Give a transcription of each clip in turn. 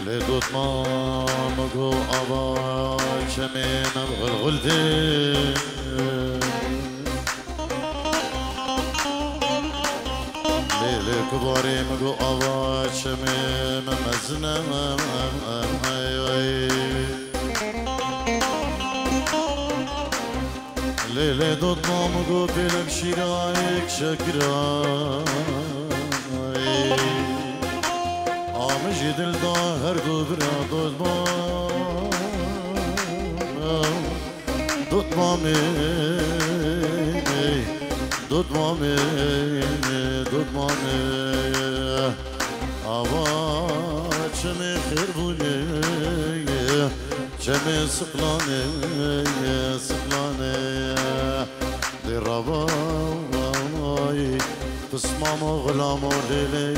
ليلي دوت مامكو أبا شمين الغلغلتي ليلي كباري مكو أبا شمين مزنا ليلي دوت مامكو بلك شرايك شكراي آمجي دل ظاهر دوبرا دوت مامي دوت مامي دوت مامي آبا چمي خير بولي چمي سقلاني سقلاني دي رباي تسمام غلام ليلي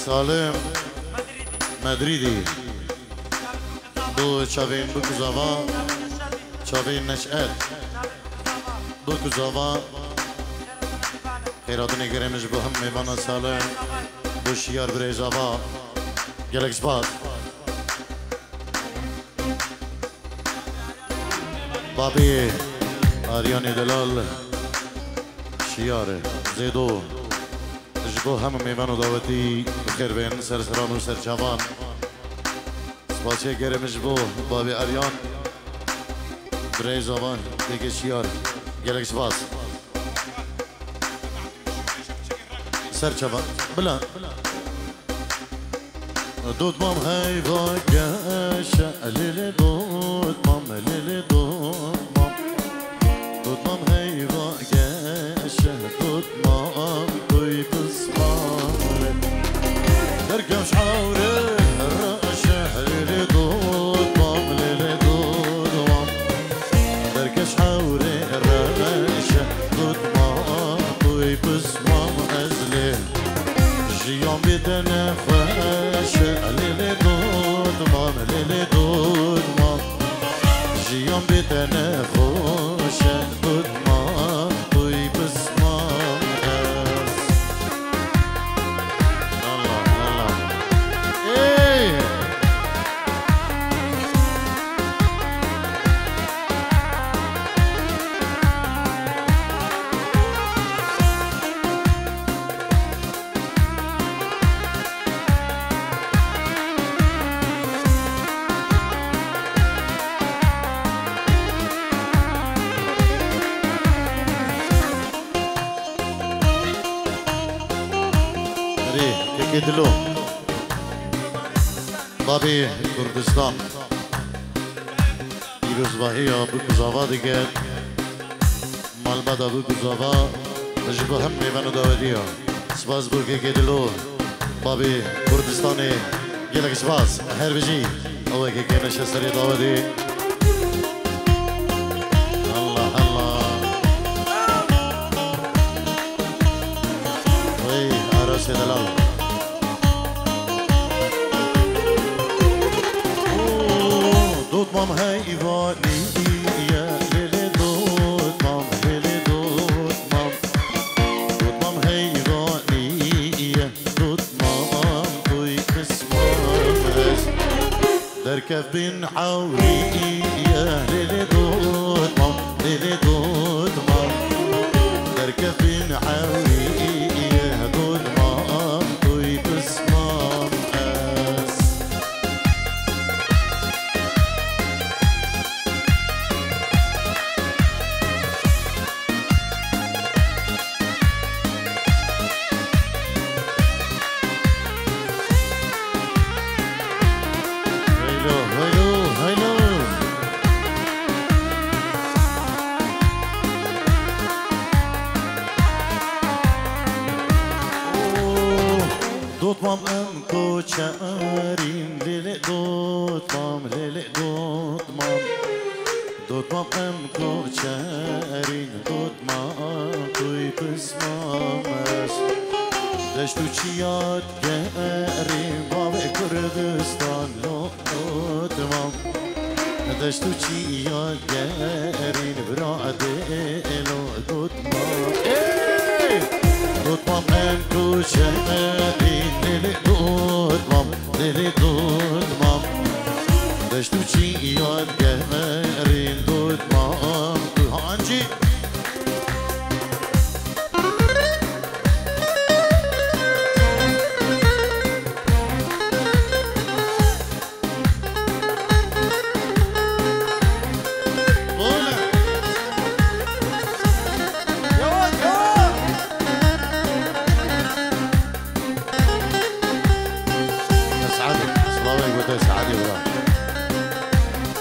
سالم مدريدي دو چاوين بكوزاوا چاوين نشأت بكوزاوا خيراتني گرمش بو هم ميوانا سالم بو شيار بريزاوا گلك سبات بابي آرياني دلال شيار زيدو جبو هم ميوانو داوتي بخير بين سر سران و سر جوان سپاسه گرم جبو بابي آريان برای زبان دیگه شیار گلک سپاس سر جوان بلا دود مام هاي باقاشا ليلي دود مام ليلي دود مام دود مام هاي باقاشا دود مام توي بسمار دركم شعوري الراشا ليلي دود مام ليلي دود مام دركم شعوري الراشا دود مام توي بسمار أزلي جيوم بتنفس ليلي دود مام ليلي دود مام جيوم بتنفس دود مام توي بسمام الله الله ايه كيدلو بابي كردستان يروزباهية بكوزاوا ديگه مالبادا بكوزاوا جبو هم ميوانو داودية سپاس بو كيدلو بابي كردستاني گلك سپاس هر بجي اوه كي نشستري داودي الله الله وي عراسي دلال دود مام هيفاني يا ليلي دود مام ليلي دود مام دود مام هيفاني يا دود مام توي بسمارس دركب بين حوري يا ليلي دود مام ليلي دود مام دركب بين حوري يا دود مام توي بسمارس دوت مام انكو شارين ليلي دوت مام ليلي دوت مام دوت مام انكو شارين دوت مام توي بسمامش دشتو چيات گریم باب کردستان دوت مام دشتو چيات گریم برا دلو دوت مام شهری دل دودمام دل دودمام دشتو چی یاد گهرین دودمام تو هانجی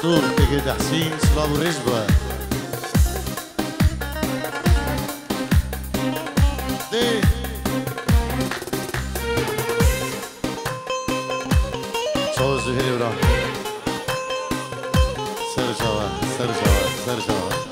دور تجد حسين صلاب ورجبه دي شو زهري ورا سر جوا سر جوا سر جوا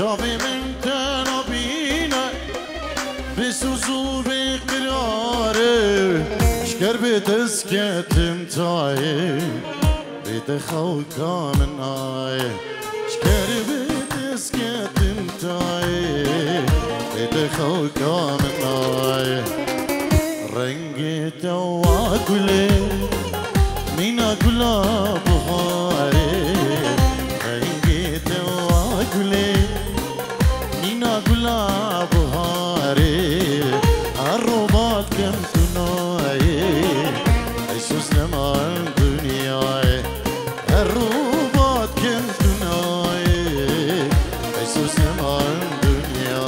شافي من تنابينا بسوزو بقراري شكر بتسكت متاعي بتخوكا من هاي شكر بتسكت متاعي بتخوكا من هاي رنجت واكلي من اكلا بخاري رنجت واكلي قلا بهاري الرباط كم تناي عيسوس لما الدنيا الرباط كم تناي عيسوس لما الدنيا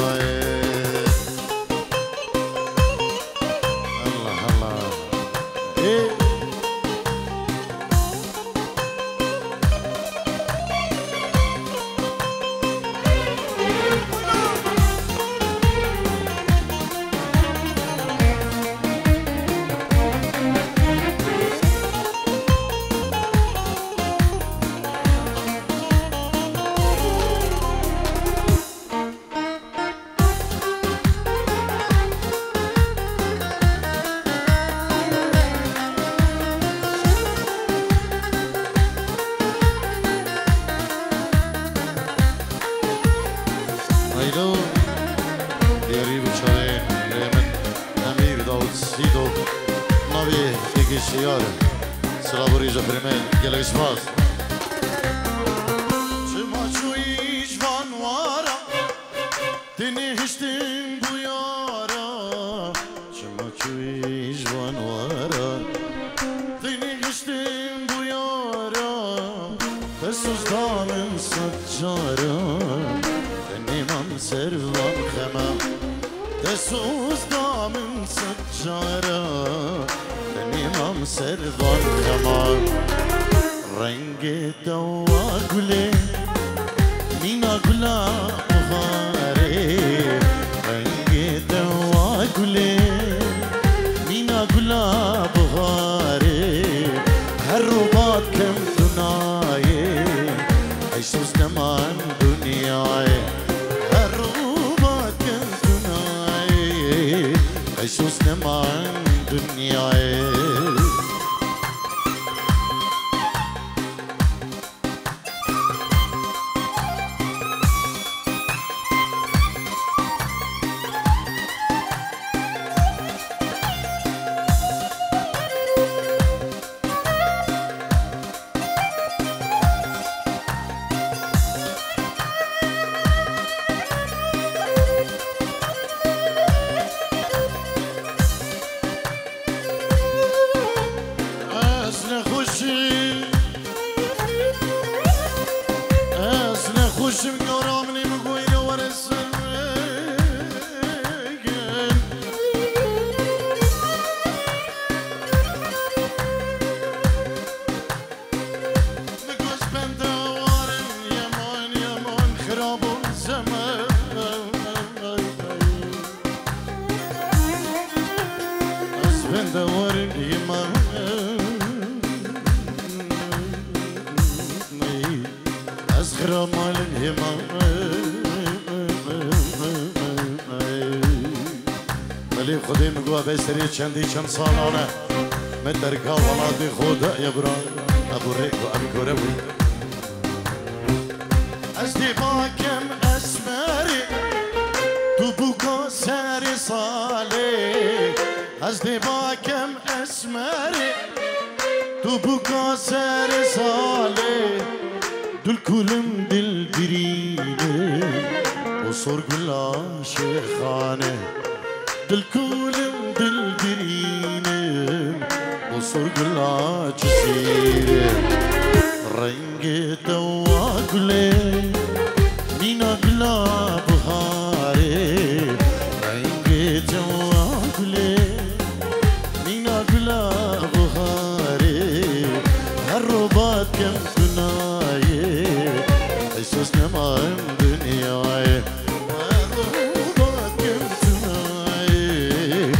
الله الله إيه هيلو دياري بچاره من امیر داود سیدو ناوی دیگه شیاره سلابوری جفرمل گلگش باز چما چویش وانوارا دنی هشتیم بویارا چما چویش وانوارا دنی هشتیم بویارا دستوز دامن سجارا دنیمم سروان خمام دستوز دامن سجارا دنیمم سروان خمام رنگ دوا گله مینا گلا بخاره رنگ دوا گله مینا گلا بخاره هر رباط کم دنایه عیسوس نمان دنیای هر رباط کم دنایه عیسوس نمان دنیای باشم یارامنی بگوین ورسن بگوش بنده وارم یمان یمان خرابون زمان از بنده وارم یمان از خرامال یمان ولی خودی مگو به سری چندی چند سالانه من درکا ولادی خدا یبران ابو ریکو ابو کوره بود از دیباکم اسمری تو بوکا سری سالی از دیباکم اسمری تو بوکا سری سالی دل کلم دل برینه و سرگل عاشقانه دل کلم دل برینه و سرگل عاشقانه رنگ دوا گله مینا گلا بهاره رنگ دوا گله مینا گلا بهاره هر روبات کم کنایه احساس نمایم دنیای هر روبات کم کنایه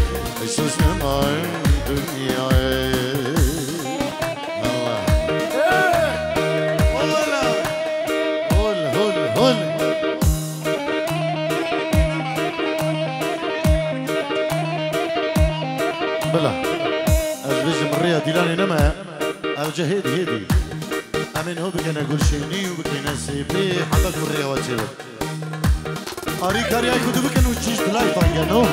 احساس نمایم دنیای بلا از بجم الريا ديلاني نما ارجع هيدي امين هو بكنا اقول شيني وبكنا سيبي حبك الريا واتشيبك اريك اريا يكودو بكنا وتشيش بلاي طانجانو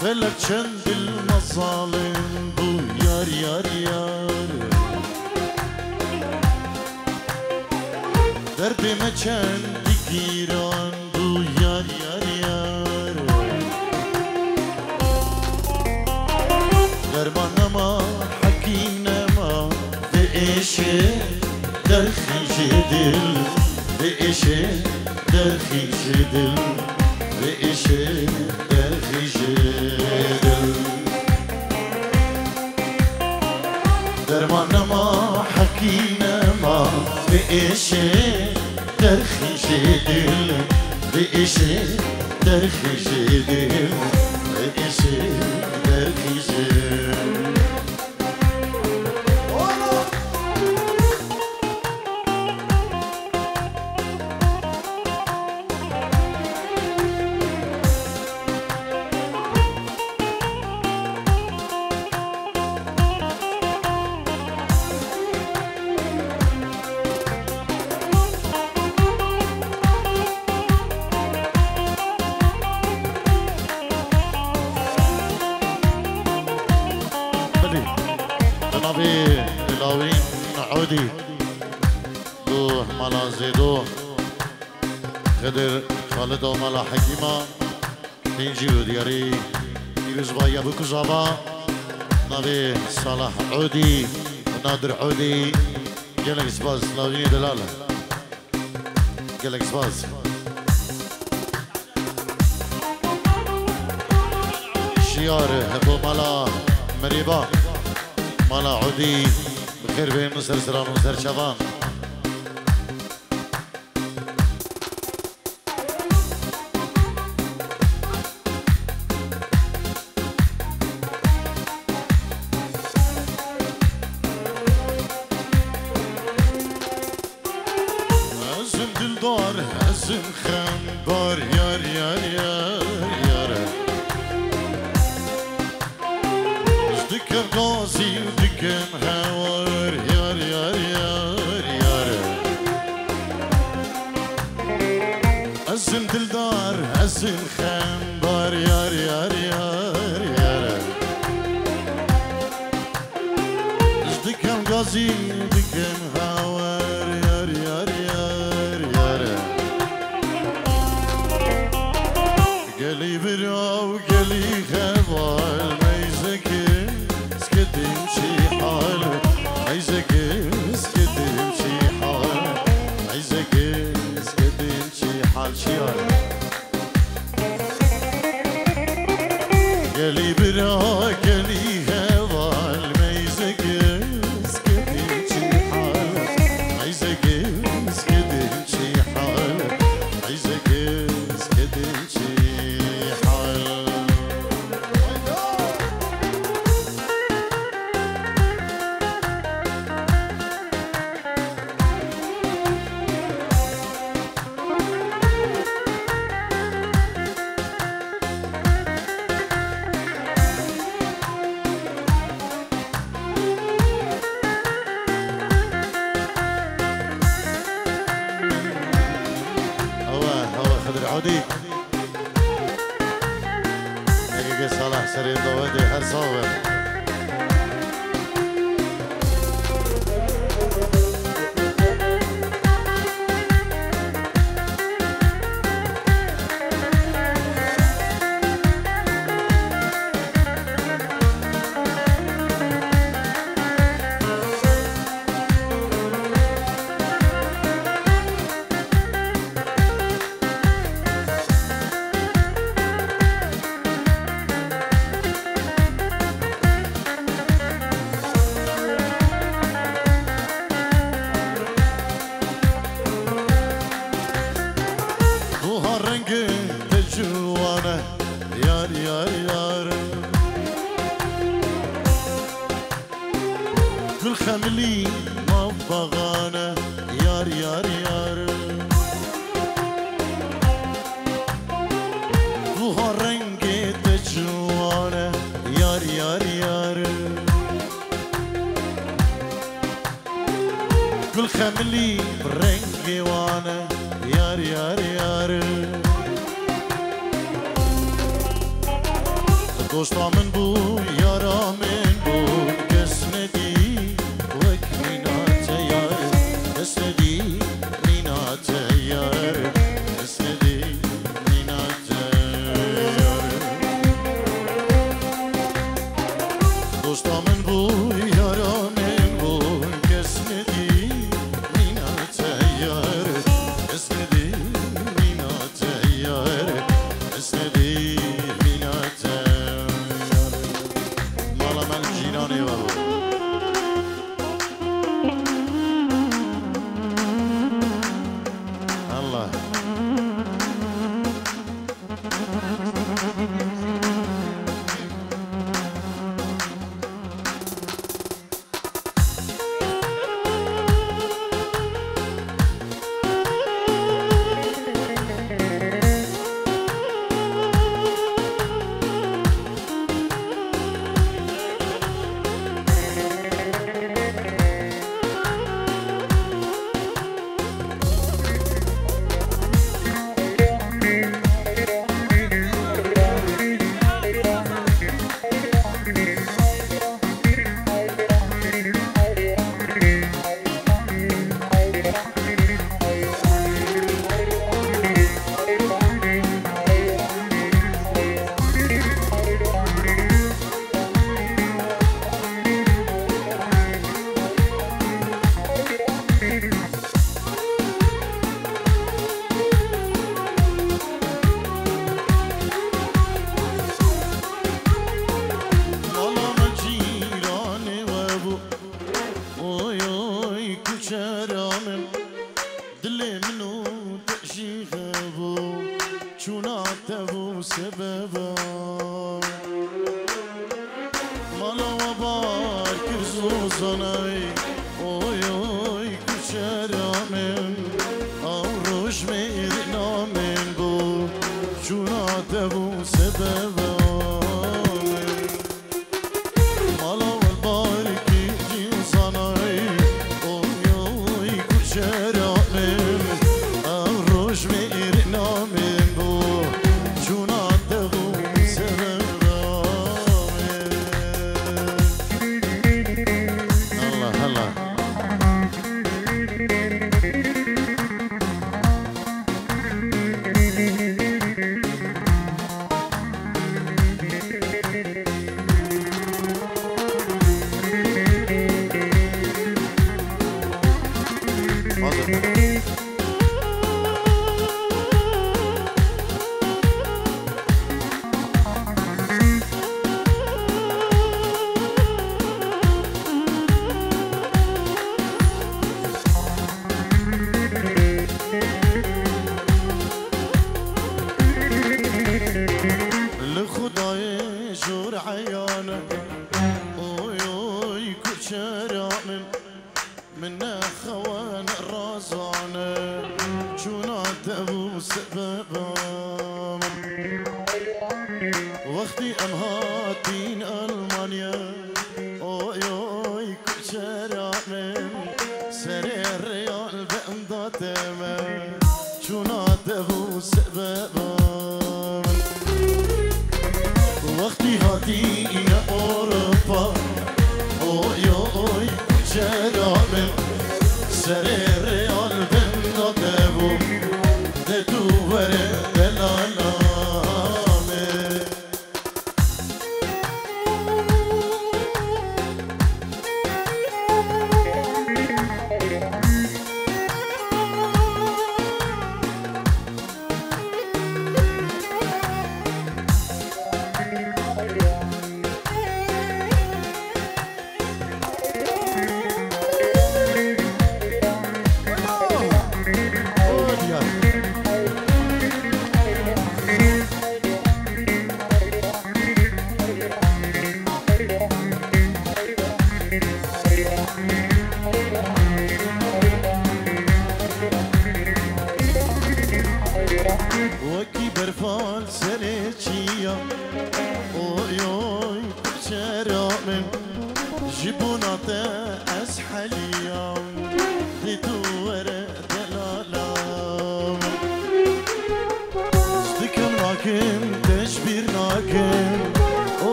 فلك چند المظالم بو یار یار یار درد ما چند گیران بو یار یار یار درمان ما حکیم ما به عشق در خیش دل به عشق در خیش دل به عشق در خیش دل درمان ما حکیم ما به عشق در خیش دل به عشق در خیش دل به عشق در خیش دل دلاوین عودی دو مالا زیدو خدر خالد و مالا حکیما اینجی و دیاری دیروز با یابو کزابا نبی صالح عودی و نادر عودی گلک سپاس لاوینی دلاله گلک سپاس شیار هبو مالا مریبا مالا عودی بخیر بهم و سرسران و سرچوان ازم دلدار ازم خمبار یار yar yar yar Dikem gazi dikem havar yar yar yar yar Azin dildar azin khambar yar yar yar yar Dikem gazi dikem havar yar yar yar yar Geli birav geli khaval meyzeki سكدم شي حال عايزك سكدم شي حال عايزك سكدم شي حال شيار قالي برا قالي هوال ميزك سكدم شي حال عايزك سكدم شي حال عايزك سكدم شي حال عودي حقيقي صلاح سرير ضوادي هر صابر yar yar yar Gül xemli mavbağana yar yar yar Ruha rengi tecrüvane yar yar yar Gül xemli rengi vane yar yar yar دوستامن بو یارامن بو کس ندی وک مینات یار کس ندی مینات یار کس ندی مینات یار دوستامن بو یارامن بو کس ندی مینات یار کس ندی مینات یار کس ندی مینات Allah سببا مالا و بار کزو زنای اوی اوی کچرامن او روش میر نامن بو چون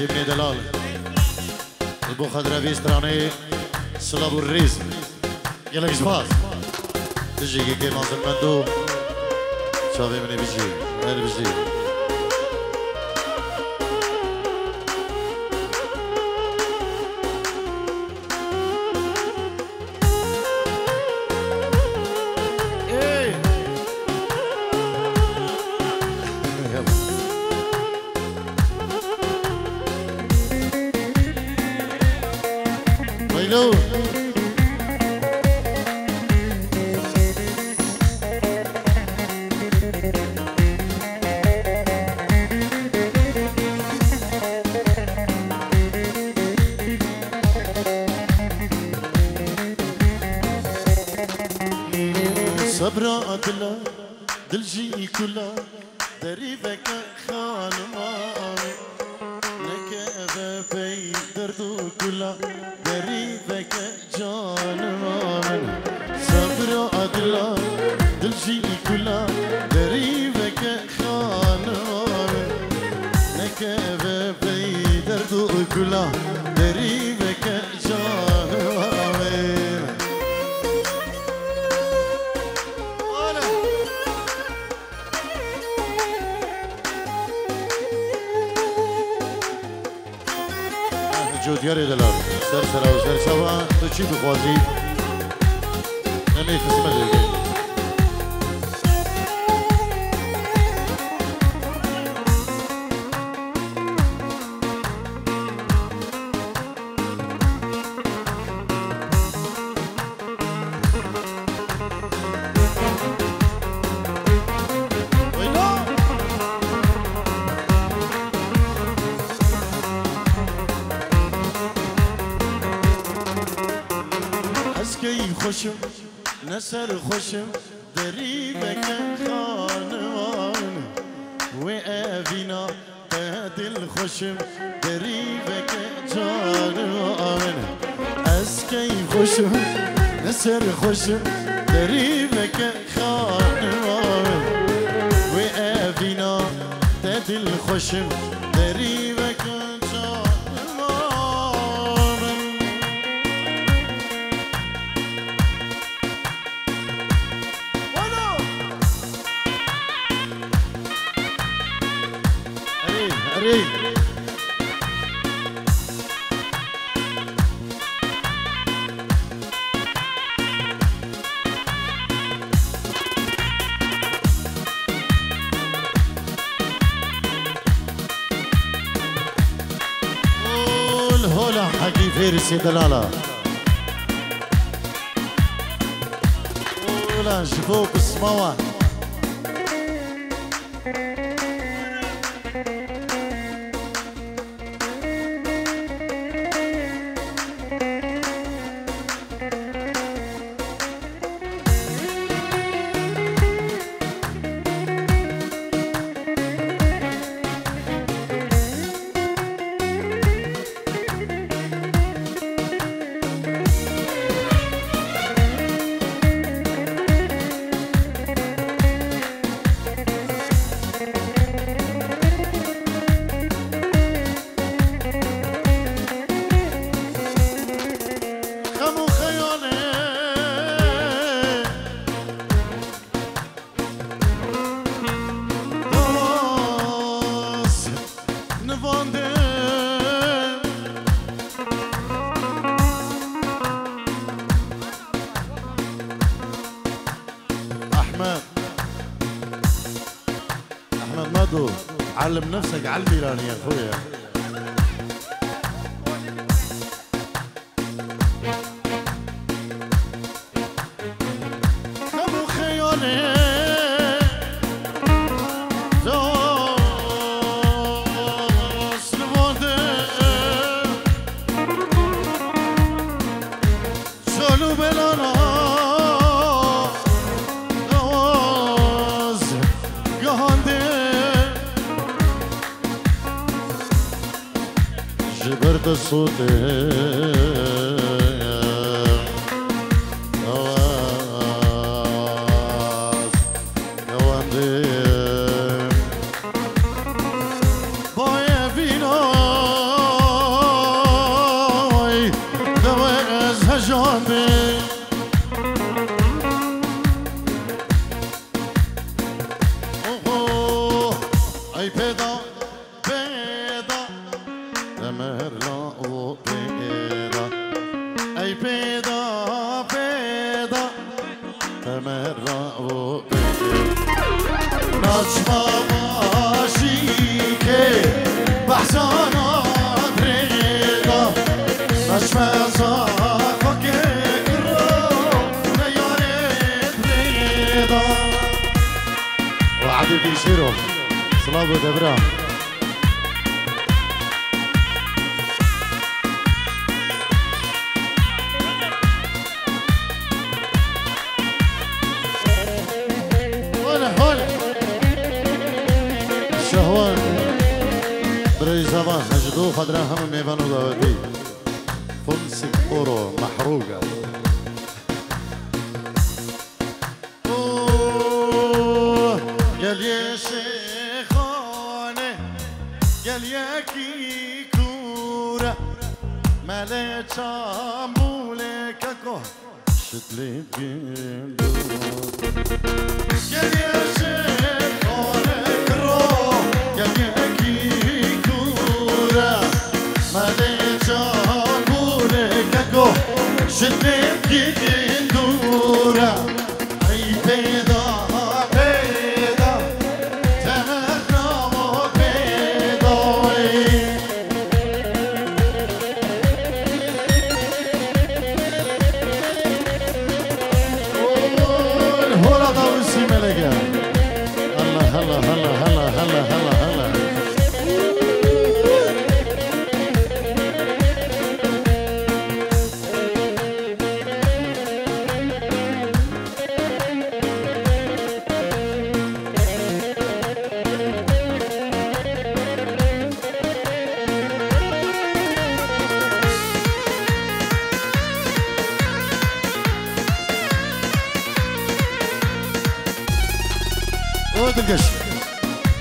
ابن دلال البو خضروی استرانه سلاب الريز يلا إجبار تجي كي ناصر مندو شافي مني بيجي أنا بيجي صبرات لا دلجي كلا دريبك خانمان نكذا في دردو كلا دريبك جانمان صبرات لا دلجي كلا دريبك خانمان نكذا في دردو كلا دريبك جانمان جودیاری دلار سر سر و سر شوا تو چی بخوازی؟ ليش اسمه ده خوشم نسر خوشم دری بکن خانوان و اوینا دل خوشم دری بکن جانوان از کی خوشم نسر خوشم دری بکن خانوان و اوینا دل خوشم دری بکن حقي فارسي دلالة ولا نشوفوك السماوة أحمد مادو علم نفسك على البيراني يا أخويا كم خيالي جبرت الصوت جواز جواندي بايا فيناي جواز هجاندي اي بيدا ای پیدا پیدا تمرا و نجما باشی که بحثانا بریدا نجما زاکا که کرو نیاره بریدا وعدي بيشيرو صلاة ودبرا شهوان برای زبان نجدو خدره همه میوانو داودی فنسک اورو محروقه گل یه شیخانه گل یکی کوره مله چامبوله ککو شدلی گندو گل یه شیخانه شدت كي ندورة بكش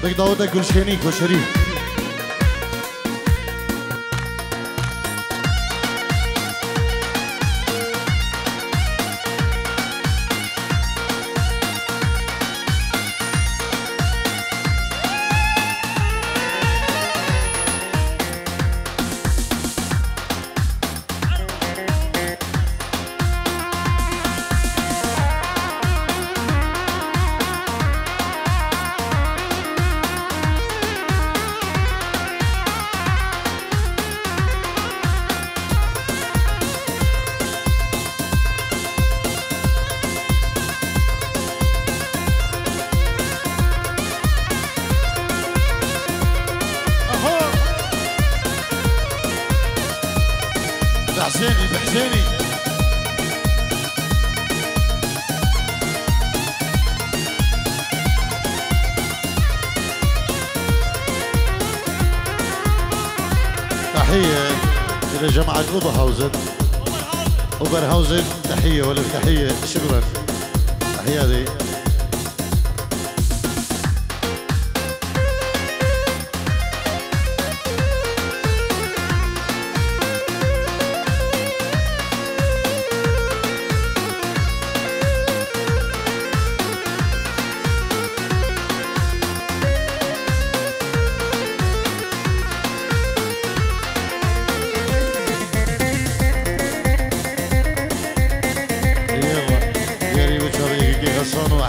بك داوود گلشینی کوشری بحسيني بحسيني تحية إلى جماعة أوبرهاوزن تحية ولك تحية شكرا تحياتي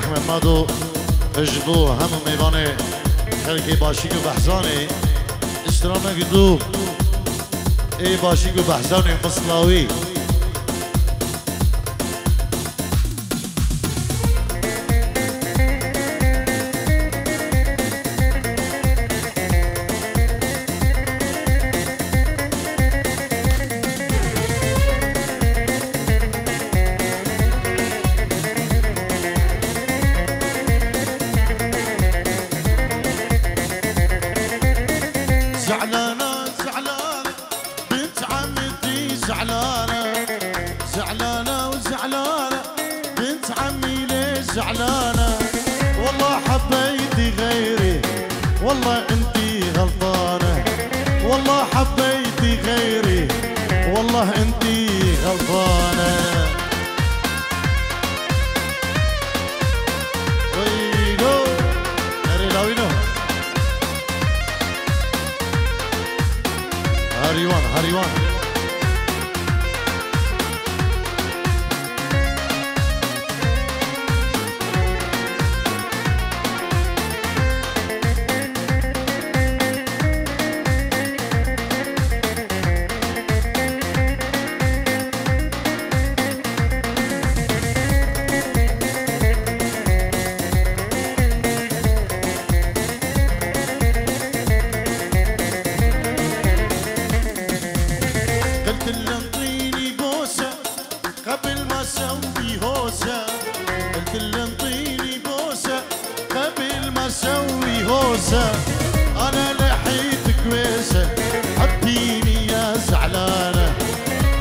احمد مادو اجبو هم میوانه خلقی باشیگ و بحزانه اشترامه گدو ای باشیگ و بحزانه مصلاوی زعلانة زعلانة بنت عمتي زعلانة زعلانة وزعلانة بنت عمي ليش زعلانة والله حبيتي غيري والله انتي غلطانة والله حبيتي غيري والله انتي غلطانة ويلو هريلاوينو هريوان هريوان أنا لحيت كويسة حبيني يا زعلانة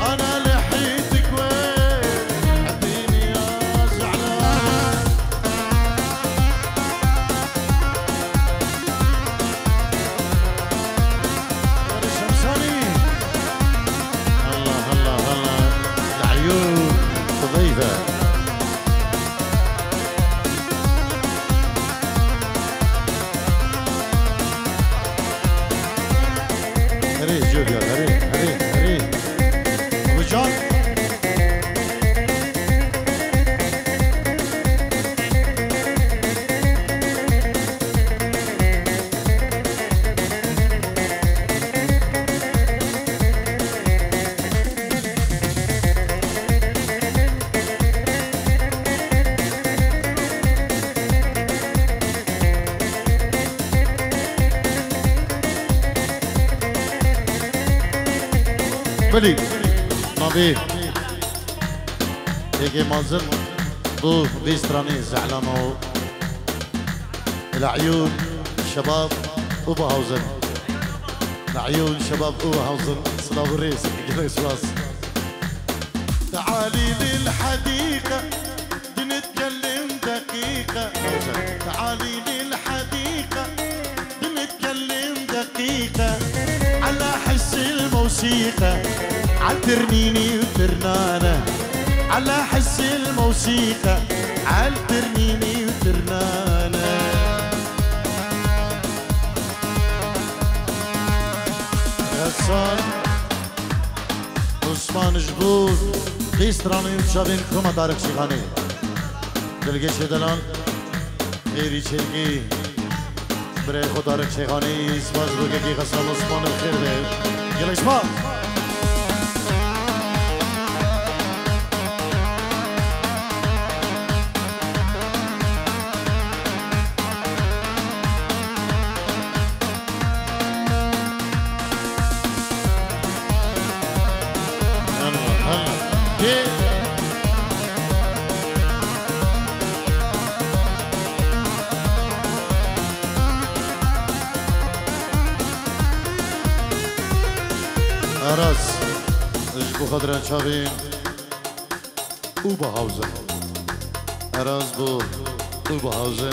أنا لحيت كويسة حبيني يا زعلانة يا شمساني الله الله الله العيون ضيفة بلي نبي يجي منظر ضو بيستراني زعلانو العيون شباب اوبهاوزن العيون شباب اوبهاوزن صلاه الرئيس راس تعالي للحديقه بنتكلم دقيقه دقيقة تعالي للحديقة بنتكلم دقيقة على حس الموسيقى عالترنيني وترنانة على حس الموسيقى عالترنيني وترنانة غسان عثمان جبور قيستراني وشابين كما دارك شيخاني دلقي شدلان غيري شلقي برای خدا رک شیخانی سپاس بگی غسان عثمان الخیر ده گلش ما أراس اجبو خضران شابين اوبهاوزن أراس بو اوبهاوزن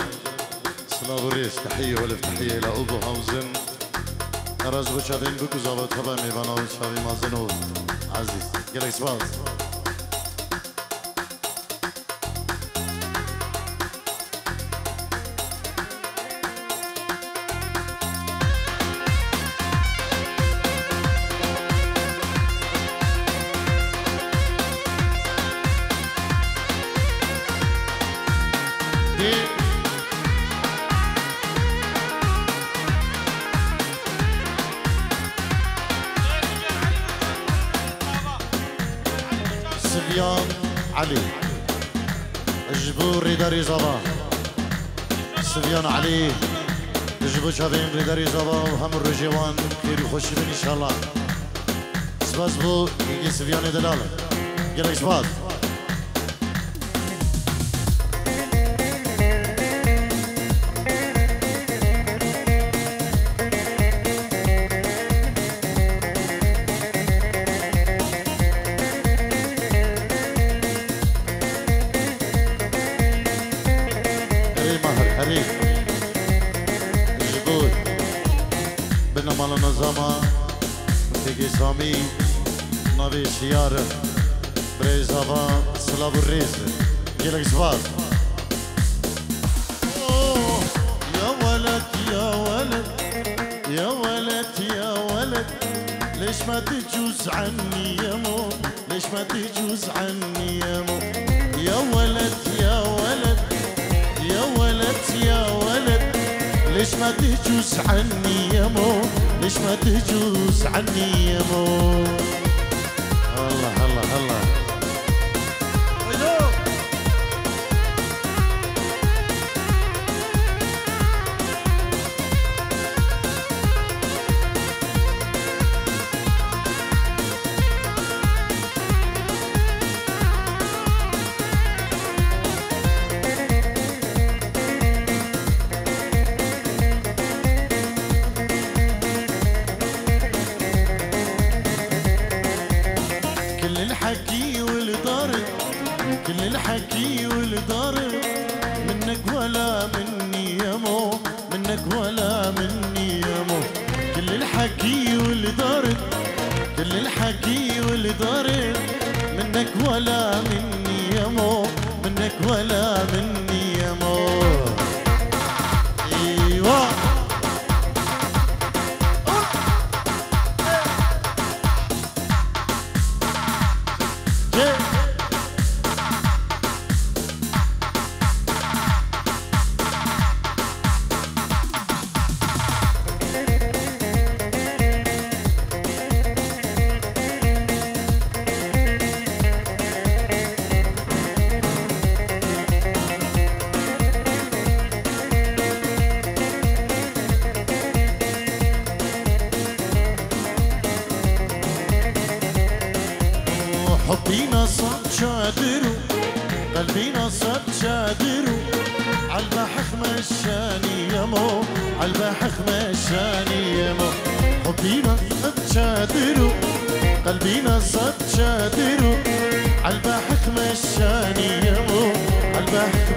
سلام الرئيس تحية والف تحية إلى اوبهاوزن أراس بو شابين بكو زابط خبا ميبانا شابين مازنو عزيز قلق سباس سفيان علي جبور ريداري زبا سفيان علي جبور شافين ريداري زبا وهم الرجوان خير وخش ان شاء الله سباس بو يجي سفيان دلاله يلا سباس جبور بنا مال نظامة تيجي سامي نبي شيار بريزابا سلاب الريز يلك سباس يا ولد يا ولد يا ولد يا ولد ليش ما تجوز عني يا مو ليش ما تجوز عني يا مو يا ولد يا ولد يا ولد يا ولد ليش ما تجوز عني يا مو ليش ما تجوز عني يا مو الله الله الله الحكي والضارب كل الحكي والضارب منك ولا مني يا مو منك ولا مني يا مو كل الحكي والضارب كل الحكي والضارب منك ولا مني يا مو منك ولا مني يا مو ايوه حبينا صد شادرو قلبينا صد شادرو عالبحخ مشاني يا مو عالبحخ مشاني يا مو حبينا صد شادرو قلبينا صد شادرو عالبحخ مشاني يا مو عالبحخ